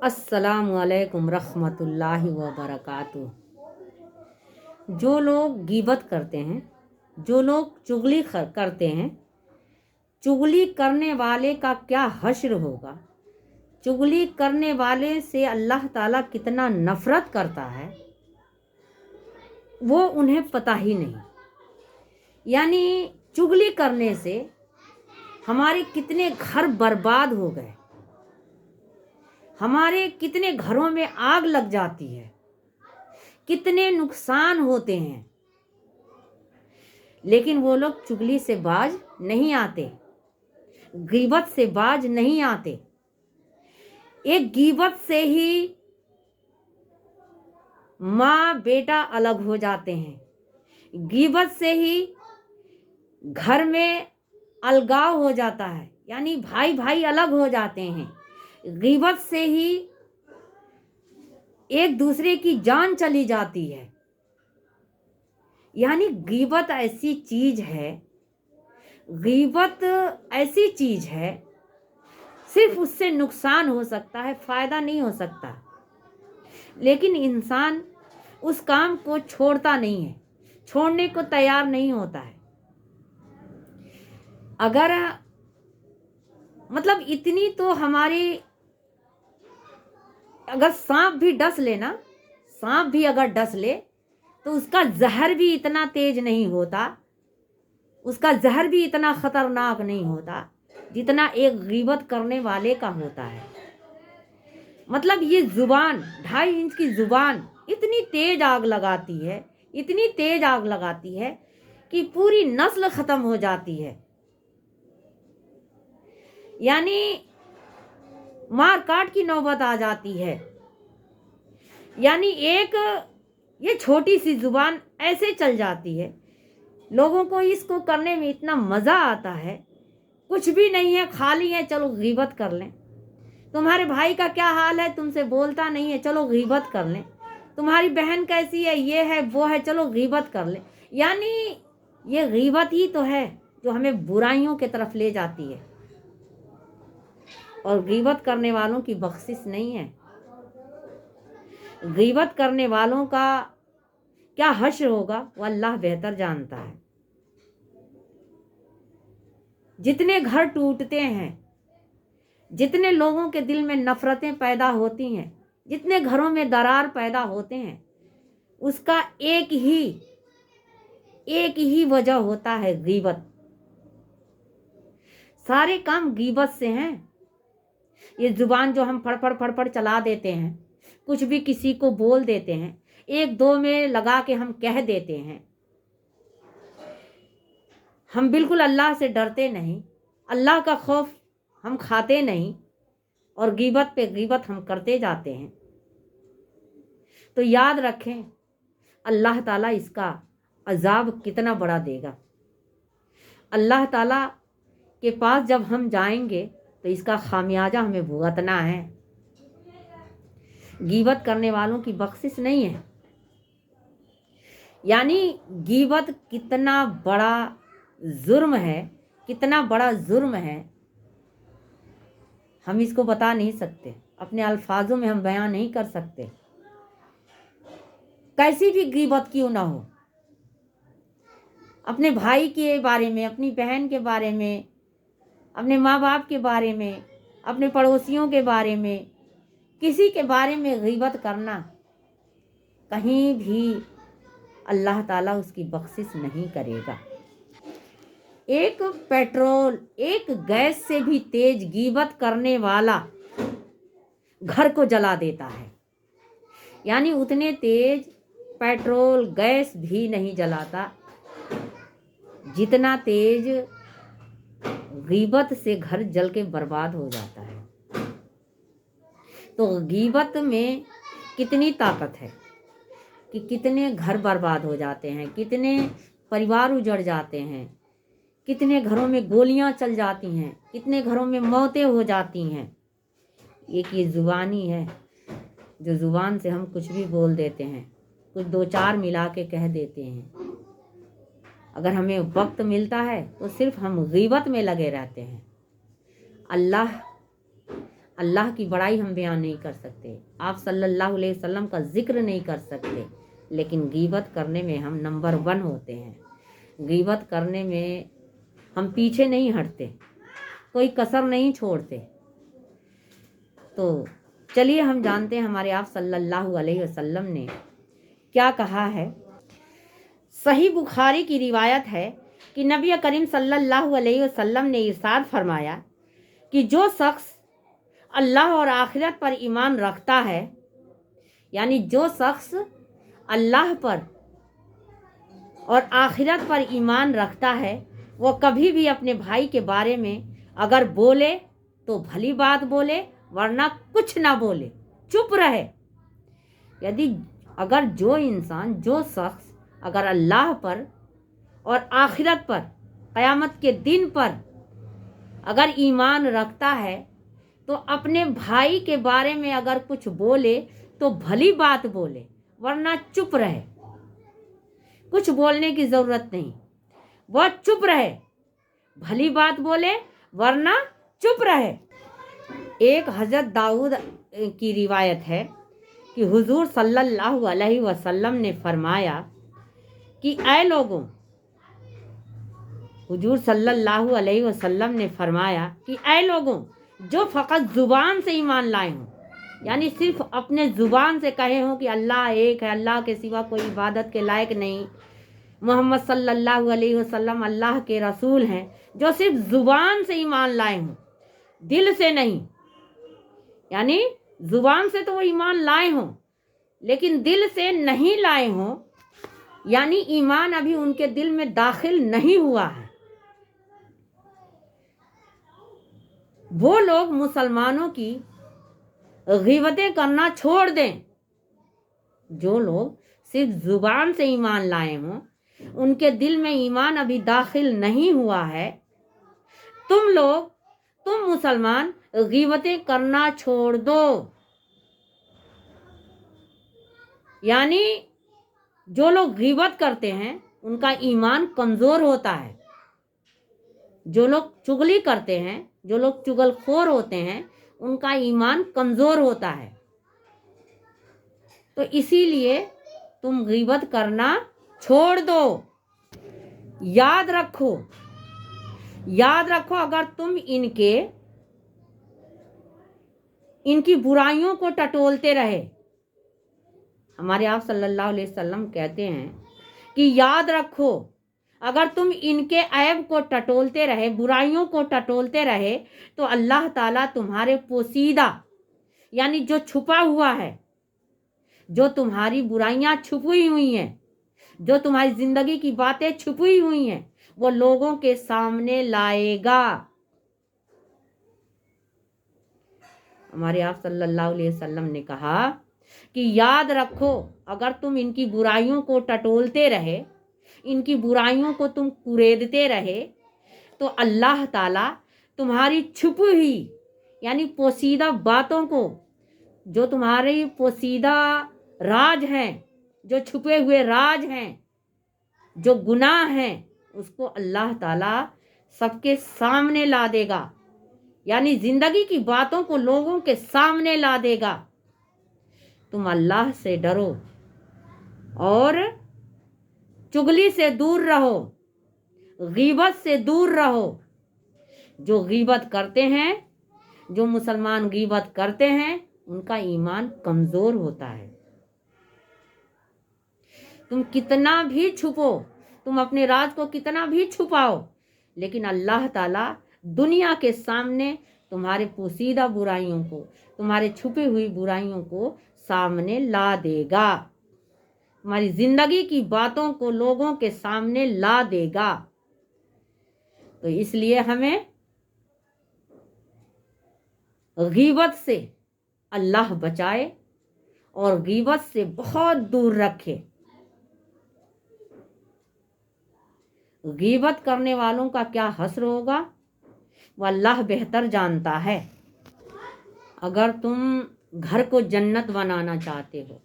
अस्सलामु अलैकुम रहमतुल्लाहि व बरकातुहू। जो लोग गीबत करते हैं, जो लोग चुगली करते हैं, चुगली करने वाले का क्या हश्र होगा। चुगली करने वाले से अल्लाह ताला कितना नफ़रत करता है वो उन्हें पता ही नहीं। यानी चुगली करने से हमारे कितने घर बर्बाद हो गए, हमारे कितने घरों में आग लग जाती है, कितने नुकसान होते हैं। लेकिन वो लोग चुगली से बाज नहीं आते, गीबत से बाज नहीं आते। एक गीबत से ही माँ बेटा अलग हो जाते हैं, गीबत से ही घर में अलगाव हो जाता है, यानी भाई भाई अलग हो जाते हैं। गीबत से ही एक दूसरे की जान चली जाती है। यानी गीबत ऐसी चीज है, गीबत ऐसी चीज है, सिर्फ उससे नुकसान हो सकता है, फायदा नहीं हो सकता। लेकिन इंसान उस काम को छोड़ता नहीं है, छोड़ने को तैयार नहीं होता है। अगर मतलब इतनी तो हमारी, अगर सांप भी डस ले ना, सांप भी अगर डस ले तो उसका जहर भी इतना तेज नहीं होता, उसका जहर भी इतना खतरनाक नहीं होता जितना एक गीबत करने वाले का होता है। मतलब ये जुबान, 2.5 इंच की जुबान इतनी तेज आग लगाती है, इतनी तेज आग लगाती है कि पूरी नस्ल खत्म हो जाती है। यानी मार काट की नौबत आ जाती है। यानी एक ये छोटी सी जुबान ऐसे चल जाती है, लोगों को इसको करने में इतना मज़ा आता है। कुछ भी नहीं है, खाली है, चलो गीबत कर लें। तुम्हारे भाई का क्या हाल है, तुमसे बोलता नहीं है, चलो गीबत कर लें। तुम्हारी बहन कैसी है, ये है वो है, चलो गीबत कर लें। यानी ये गीबत ही तो है जो हमें बुराइयों की तरफ ले जाती है। और गीबत करने वालों की बख्शिश नहीं है। गीबत करने वालों का क्या हश्र होगा वो अल्लाह बेहतर जानता है। जितने घर टूटते हैं, जितने लोगों के दिल में नफरतें पैदा होती हैं, जितने घरों में दरार पैदा होते हैं, उसका एक ही वजह होता है, गीबत। सारे काम गीबत से हैं। ये जुबान जो हम फड़फड़ चला देते हैं, कुछ भी किसी को बोल देते हैं, एक दो में लगा के हम कह देते हैं। हम बिल्कुल अल्लाह से डरते नहीं, अल्लाह का खौफ हम खाते नहीं, और गीबत पे गीबत हम करते जाते हैं। तो याद रखें, अल्लाह ताला इसका अजाब कितना बड़ा देगा। अल्लाह ताला के पास जब हम जाएंगे तो इसका खामियाजा हमें भुगतना है। गीबत करने वालों की बख्शिश नहीं है। यानी गीबत कितना बड़ा जुर्म है, कितना बड़ा जुर्म है, हम इसको बता नहीं सकते, अपने अल्फाजों में हम बयां नहीं कर सकते। कैसी भी गीबत क्यों ना हो, अपने भाई के बारे में, अपनी बहन के बारे में, अपने माँ बाप के बारे में, अपने पड़ोसियों के बारे में, किसी के बारे में गीबत करना, कहीं भी अल्लाह ताला उसकी बख्शिश नहीं करेगा। एक पेट्रोल, एक गैस से भी तेज गीबत करने वाला घर को जला देता है। यानी उतने तेज पेट्रोल गैस भी नहीं जलाता जितना तेज गीबत से घर जल के बर्बाद हो जाता है। तो गीबत में कितनी ताकत है कि कितने घर बर्बाद हो जाते हैं, कितने परिवार उजड़ जाते हैं, कितने घरों में गोलियां चल जाती हैं, कितने घरों में मौतें हो जाती हैं। एक ये जुबानी है, जो जुबान से हम कुछ भी बोल देते हैं, कुछ दो चार मिला के कह देते हैं। अगर हमें वक्त मिलता है तो सिर्फ हम गीबत में लगे रहते हैं। अल्लाह की बड़ाई हम बयान नहीं कर सकते, आप सल्लल्लाहु अलैहि वसल्लम का जिक्र नहीं कर सकते, लेकिन गीबत करने में हम नंबर 1 होते हैं। गीबत करने में हम पीछे नहीं हटते, कोई कसर नहीं छोड़ते। तो चलिए हम जानते हैं हमारे आप सल्लल्लाहु अलैहि वसल्लम ने क्या कहा है। सही बुखारी की रिवायत है कि नबी करीम सल्लल्लाहु अलैहि वसल्लम ने इरशाद फरमाया कि जो शख्स अल्लाह और आखिरत पर ईमान रखता है, यानी जो शख्स अल्लाह पर और आखिरत पर ईमान रखता है, वो कभी भी अपने भाई के बारे में अगर बोले तो भली बात बोले, वरना कुछ ना बोले, चुप रहे। यदि अगर जो इंसान, जो शख्स अगर अल्लाह पर और आखिरत पर, क़यामत के दिन पर अगर ईमान रखता है, तो अपने भाई के बारे में अगर कुछ बोले तो भली बात बोले, वरना चुप रहे। कुछ बोलने की ज़रूरत नहीं, वह चुप रहे, भली बात बोले वरना चुप रहे। एक हज़रत दाऊद की रिवायत है कि हुजूर सल्लल्लाहु अलैहि वसल्लम ने फरमाया कि ऐ लोगों, हुजूर सल्लल्लाहु अलैहि वसल्लम ने फरमाया कि ऐ लोगों, जो फ़कत ज़ुबान से ईमान लाए हों, यानी सिर्फ अपने ज़ुबान से कहे हों कि अल्लाह एक है, अल्लाह के सिवा कोई इबादत के लायक नहीं, मोहम्मद सल्लल्लाहु अलैहि वसल्लम अल्लाह के रसूल हैं, जो सिर्फ ज़ुबान से ईमान लाए हों, दिल से नहीं। यानी ज़ुबान से तो वो ईमान लाए हों, लेकिन दिल से नहीं लाए हों, यानी ईमान अभी उनके दिल में दाखिल नहीं हुआ है, वो लोग मुसलमानों की ग़ीबतें करना छोड़ दें। जो लोग सिर्फ ज़ुबान से ईमान लाए हों, उनके दिल में ईमान अभी दाखिल नहीं हुआ है, तुम मुसलमान ग़ीबतें करना छोड़ दो। यानी जो लोग ग़ीबत करते हैं उनका ईमान कमज़ोर होता है। जो लोग चुगली करते हैं, जो लोग चुगलखोर होते हैं, उनका ईमान कमज़ोर होता है। तो इसीलिए तुम ग़ीबत करना छोड़ दो। याद रखो, अगर तुम इनकी बुराइयों को टटोलते रहे, हमारे आप सल्लल्लाहु अलैहि वसल्लम कहते हैं कि याद रखो, अगर तुम इनके ऐब को टटोलते रहे, बुराइयों को टटोलते रहे, तो अल्लाह ताला तुम्हारे पोसीदा, यानी जो छुपा हुआ है, जो तुम्हारी बुराइयां छुपी हुई हैं, जो तुम्हारी ज़िंदगी की बातें छुपी हुई हैं, वो लोगों के सामने लाएगा। हमारे आप सल्लल्लाहु अलैहि वसल्लम ने कहा कि याद रखो, अगर तुम इनकी बुराइयों को टटोलते रहे, इनकी बुराइयों को तुम कुरेदते रहे, तो अल्लाह ताला तुम्हारी छुपी हुई, यानी पोसीदा बातों को, जो तुम्हारे पोसीदा राज हैं, जो छुपे हुए राज हैं, जो गुनाह हैं, उसको अल्लाह ताला सबके सामने ला देगा। यानी ज़िंदगी की बातों को लोगों के सामने ला देगा। तुम अल्लाह से डरो और चुगली से दूर रहो, ग़ीबत से दूर रहो। जो ग़ीबत करते हैं, जो मुसलमान ग़ीबत करते हैं, उनका ईमान कमज़ोर होता है। तुम कितना भी छुपो, तुम अपने राज को कितना भी छुपाओ, लेकिन अल्लाह ताला दुनिया के सामने तुम्हारे पोसीदा बुराइयों को, तुम्हारे छुपी हुई बुराइयों को सामने ला देगा, तुम्हारी ज़िंदगी की बातों को लोगों के सामने ला देगा। तो इसलिए हमें ग़ीबत से अल्लाह बचाए और ग़ीबत से बहुत दूर रखे। ग़ीबत करने वालों का क्या हश्र होगा, वह अल्लाह बेहतर जानता है। अगर तुम घर को जन्नत बनाना चाहते हो,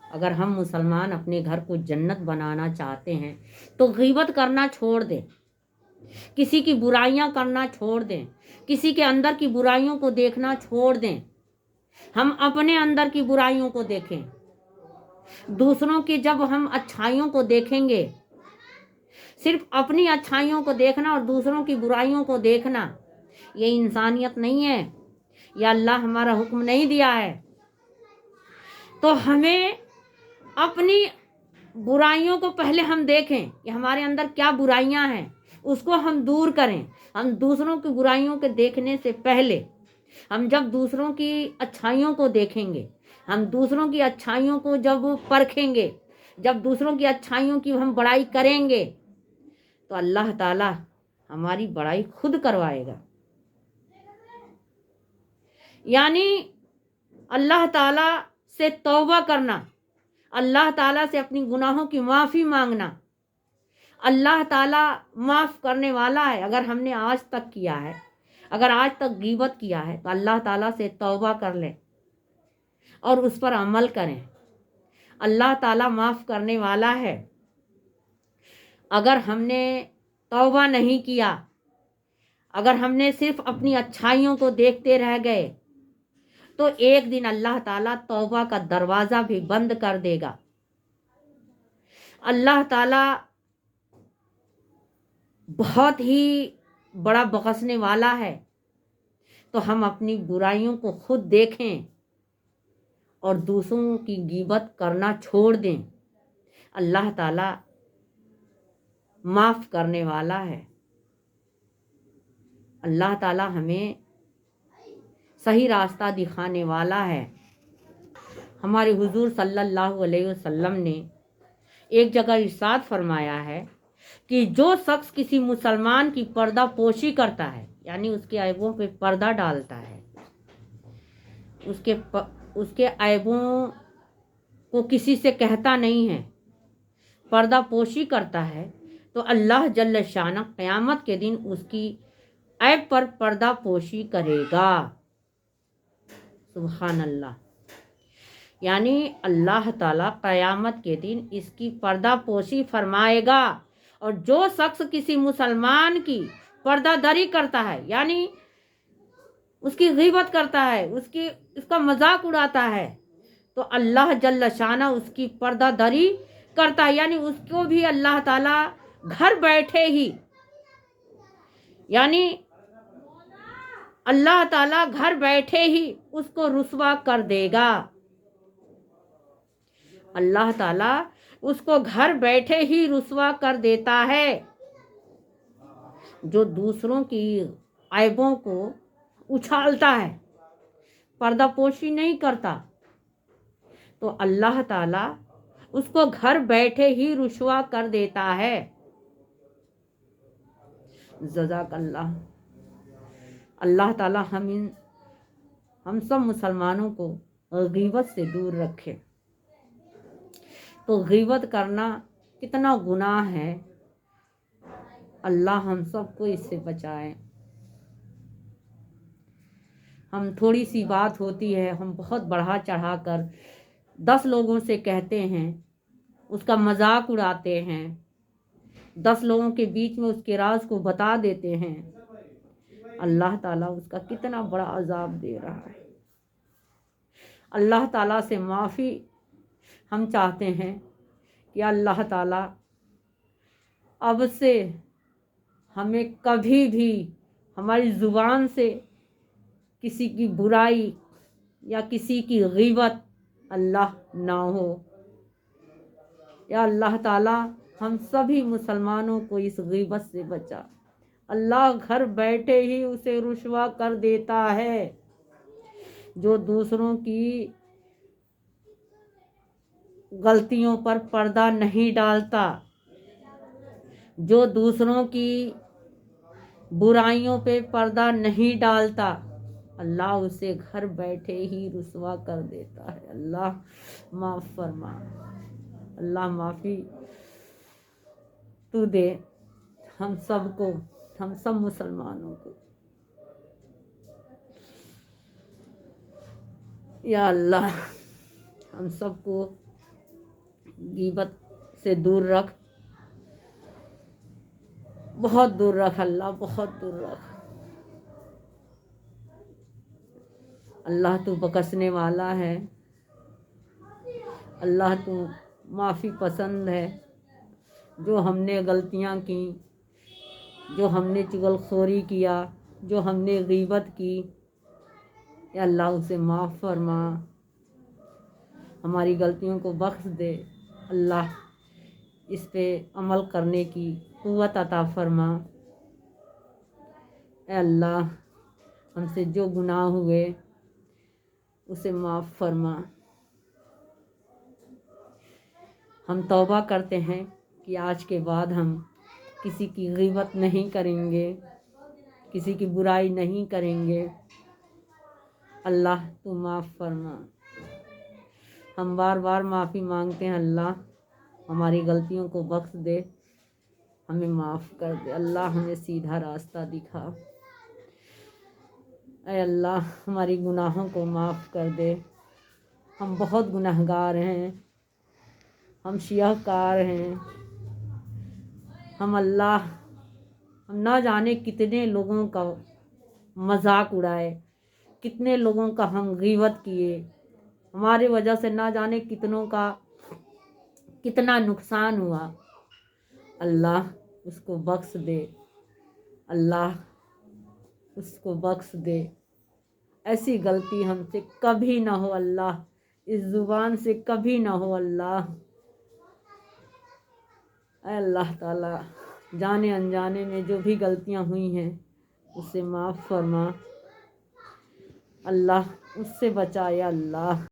अगर हम मुसलमान अपने घर को जन्नत बनाना चाहते हैं, तो ग़ीबत करना छोड़ दे। किसी की बुराइयां करना छोड़ दें, किसी के अंदर की बुराइयों को देखना छोड़ दें। हम अपने अंदर की बुराइयों को देखें। दूसरों की जब हम अच्छाइयों को देखेंगे, सिर्फ अपनी अच्छाइयों को देखना और दूसरों की बुराइयों को देखना, ये इंसानियत नहीं है। ये अल्लाह हमारा हुक्म नहीं दिया है। तो हमें अपनी बुराइयों को पहले हम देखें कि हमारे अंदर क्या बुराइयां हैं, उसको हम दूर करें। हम दूसरों की बुराइयों के देखने से पहले हम जब दूसरों की अच्छाइयों को देखेंगे, हम दूसरों की अच्छाइयों को जब परखेंगे, जब दूसरों की अच्छाइयों की हम बड़ाई करेंगे, तो अल्लाह ताला हमारी बड़ाई खुद करवाएगा। यानी अल्लाह ताला से तौबा करना, अल्लाह ताला से अपनी गुनाहों की माफ़ी मांगना। अल्लाह ताला माफ़ करने वाला है। अगर हमने आज तक किया है, अगर आज तक गीबत किया है, तो अल्लाह ताला से तौबा कर लें और उस पर अमल करें। अल्लाह ताला माफ़ करने वाला है। अगर हमने तौबा नहीं किया, अगर हमने सिर्फ अपनी अच्छाइयों को देखते रह गए, तो एक दिन अल्लाह ताला तौबा का दरवाज़ा भी बंद कर देगा। अल्लाह ताला बहुत ही बड़ा बख्शने वाला है। तो हम अपनी बुराइयों को खुद देखें और दूसरों की गीबत करना छोड़ दें। अल्लाह ताला माफ़ करने वाला है। अल्लाह ताला हमें सही रास्ता दिखाने वाला है। हमारे हुजूर सल्लल्लाहु अलैहि वसल्लम ने एक जगह इरशाद फरमाया है कि जो शख्स किसी मुसलमान की पर्दा पोशी करता है, यानी उसके ऐबों पे पर्दा डालता है, उसके ऐबों को किसी से कहता नहीं है, पर्दा पोशी करता है, तो अल्लाह जल्ल शान क़यामत के दिन उसकी ऐब पर पर्दा पोशी करेगा। सुभान अल्लाह। यानी अल्लाह ताला क़यामत के दिन इसकी पर्दा पोशी फरमाएगा। और जो शख्स किसी मुसलमान की पर्दादरी करता है, यानी उसकी ग़ीबत करता है, उसका मजाक उड़ाता है, तो अल्लाह जल्ल शाना उसकी पर्दादरी करता है। यानी उसको भी अल्लाह ताला घर बैठे ही, यानी अल्लाह ताला घर बैठे ही उसको रुसवा कर देगा। अल्लाह ताला उसको घर बैठे ही रुसवा कर देता है। जो दूसरों की ऐबों को उछालता है, पर्दापोशी नहीं करता, तो अल्लाह ताला उसको घर बैठे ही रुसवा कर देता है। जज़ाकल्लाह। अल्लाह ताला हम सब मुसलमानों को गीबत से दूर रखे। तो गीबत करना कितना गुनाह है, अल्लाह हम सबको इससे बचाए। हम थोड़ी सी बात होती है, हम बहुत बढ़ा चढ़ा कर 10 लोगों से कहते हैं, उसका मजाक उड़ाते हैं, 10 लोगों के बीच में उसके राज को बता देते हैं। अल्लाह ताला उसका कितना बड़ा अजाब दे रहा है। अल्लाह ताला से माफ़ी हम चाहते हैं कि अल्लाह ताला अब से हमें कभी भी हमारी ज़ुबान से किसी की बुराई या किसी की ग़ीबत अल्लाह ना हो। या अल्लाह ताला हम सभी मुसलमानों को इस ग़ीबत से बचा। अल्लाह घर बैठे ही उसे रुसवा कर देता है। जो दूसरों की गलतियों पर पर्दा नहीं डालता, जो दूसरों की बुराइयों पे पर्दा नहीं डालता, अल्लाह उसे घर बैठे ही रुसवा कर देता है। अल्लाह माफ़ फरमा, अल्लाह माफ़ी तू दे हम सबको, हम सब मुसलमानों को। या अल्लाह हम सबको गीबत से दूर रख, بہت دور رکھ اللہ، بہت دور رکھ اللہ۔ تو بخشنے والا ہے اللہ، تو معافی پسند ہے۔ جو ہم نے غلطیاں کی، جو ہم نے چغل خوری کیا، جو ہم نے غیبت کی، یا اللہ اسے معاف فرما، ہماری غلطیوں کو بخش دے اللہ، اس پہ عمل کرنے کی قوت عطا فرما۔ اے اللہ ہم سے جو گناہ ہوئے اسے معاف فرما۔ ہم توبہ کرتے ہیں کہ آج کے بعد ہم کسی کی غیبت نہیں کریں گے، کسی کی برائی نہیں کریں گے۔ اللہ تو معاف فرما۔ ہم بار بار معافی مانگتے ہیں اللہ، ہماری غلطیوں کو بخش دے، ہمیں معاف کر دے اللہ، ہمیں سیدھا راستہ دکھا۔ اے اللہ ہماری گناہوں کو معاف کر دے۔ ہم بہت گنہگار ہیں، ہم شیعہ کار ہیں، ہم اللہ، ہم نہ جانے کتنے لوگوں کا مذاق اڑائے، کتنے لوگوں کا ہم غیبت کیے، ہمارے وجہ سے نہ جانے کتنوں کا کتنا نقصان ہوا۔ اللہ اس کو بخش دے اللہ، اس کو بخش دے۔ ایسی غلطی ہم سے کبھی نہ ہو اللہ، اس زبان سے کبھی نہ ہو اللہ۔ اے اللہ تعالیٰ جانے انجانے میں جو بھی غلطیاں ہوئی ہیں اسے معاف فرما اللہ، اس سے بچا یا اللہ۔